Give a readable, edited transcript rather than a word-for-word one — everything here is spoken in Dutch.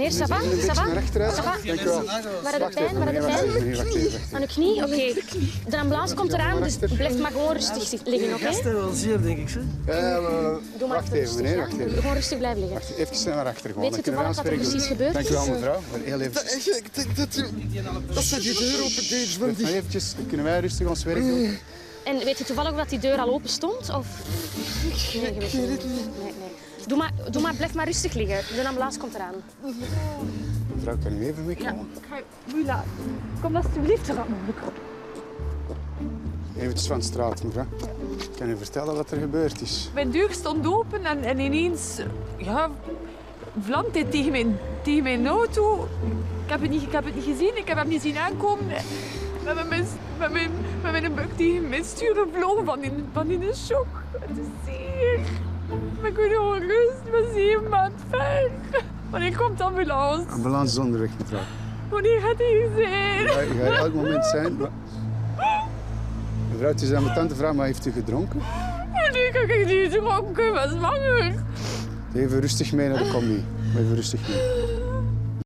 Meneer, ça va? Een beetje Ça va? naar achteruit. Ça va? Dank u wel. Waar heb je pijn? Waar heb je Wacht pijn? even, wacht even. Aan uw knie? Oké. De ambulance komt eraan, dus blijf maar gewoon rustig liggen, oké? Gasten wel zeer, denk ik. Hè? Doe maar Wacht even, meneer, wacht even. Gewoon rustig blijven liggen. Wacht, even naar achter gewoon. Weet je Dan kunnen we toevallig wat er aanspreken. precies gebeurd Dank u wel, is? mevrouw. Heel even. Dat ze die deur open deed, van Nog die... eventjes, kunnen wij rustig ons werk doen? En weet je toevallig dat die deur al open stond? Of? Nee, je weet het niet. Nee. Doe maar, blijf maar rustig liggen. De ambulance komt eraan. Mevrouw, kan u even meekomen? Mula, kom alsjeblieft erop. Eventjes van de straat, mevrouw. Kan u vertellen wat er gebeurd is? Mijn deur stond open en ineens vlamt hij tegen mijn auto. Ik heb het niet gezien, ik heb hem niet zien aankomen. Met mijn buk tegen mijn stuur gevlogen van in een shock. Het is zeer. Maar ik ben ongerust, ik ben 7 maanden ver. Wanneer komt de ambulance? Ambulance is onderweg, mevrouw. Wanneer gaat hij zijn? Ja, ga je elk moment zijn. Mevrouw, het is aan mijn tante vraag, maar heeft u gedronken? Wanneer kan ik niet dronken? Ik ben zwanger. Even rustig mee naar de combi. Even rustig mee.